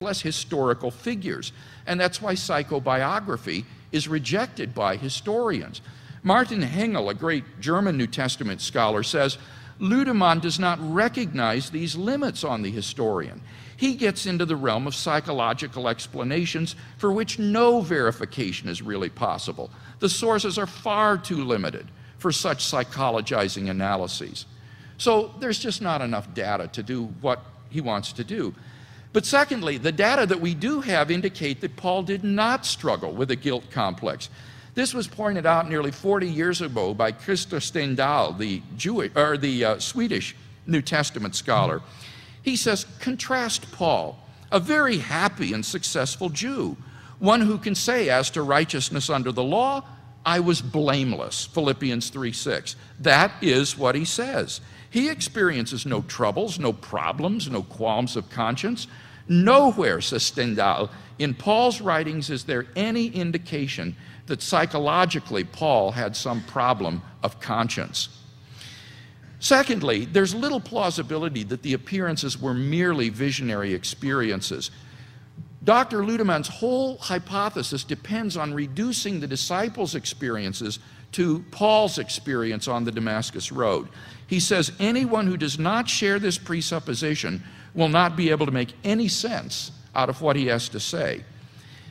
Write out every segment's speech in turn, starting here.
less historical figures. And that's why psychobiography is rejected by historians. Martin Hengel, a great German New Testament scholar, says, Lüdemann does not recognize these limits on the historian. He gets into the realm of psychological explanations for which no verification is really possible. The sources are far too limited for such psychologizing analyses. So there's just not enough data to do what he wants to do. But secondly, the data that we do have indicate that Paul did not struggle with a guilt complex. This was pointed out nearly 40 years ago by Christer Stendahl, the Swedish New Testament scholar. He says, contrast Paul, a very happy and successful Jew, one who can say as to righteousness under the law, I was blameless, Philippians 3:6. That is what he says. He experiences no troubles, no problems, no qualms of conscience. Nowhere, says Stendahl, in Paul's writings is there any indication that psychologically Paul had some problem of conscience. Secondly, there's little plausibility that the appearances were merely visionary experiences. Dr. Lüdemann's whole hypothesis depends on reducing the disciples' experiences to Paul's experience on the Damascus Road. He says anyone who does not share this presupposition will not be able to make any sense out of what he has to say.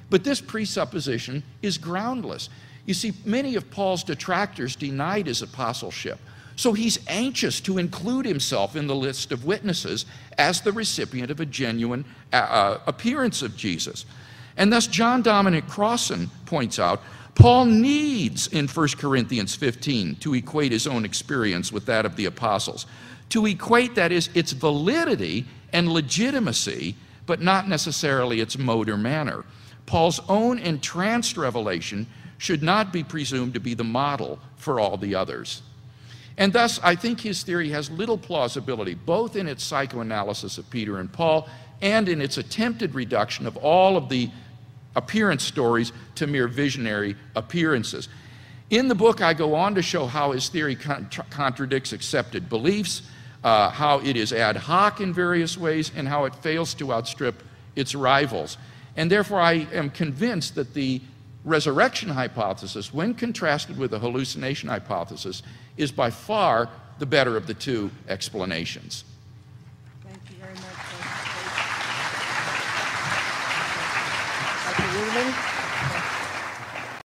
But this presupposition is groundless. You see, many of Paul's detractors denied his apostleship, so he's anxious to include himself in the list of witnesses as the recipient of a genuine appearance of Jesus. And thus John Dominic Crossan points out, Paul needs in 1 Corinthians 15 to equate his own experience with that of the apostles. To equate, that is, its validity and legitimacy, but not necessarily its mode or manner. Paul's own entranced revelation should not be presumed to be the model for all the others. And thus, I think his theory has little plausibility, both in its psychoanalysis of Peter and Paul and in its attempted reduction of all of the appearance stories to mere visionary appearances. In the book, I go on to show how his theory contradicts accepted beliefs, how it is ad hoc in various ways, and how it fails to outstrip its rivals. And therefore, I am convinced that the resurrection hypothesis, when contrasted with the hallucination hypothesis, is by far the better of the two explanations. Thank you very much. Dr. Lüdemann.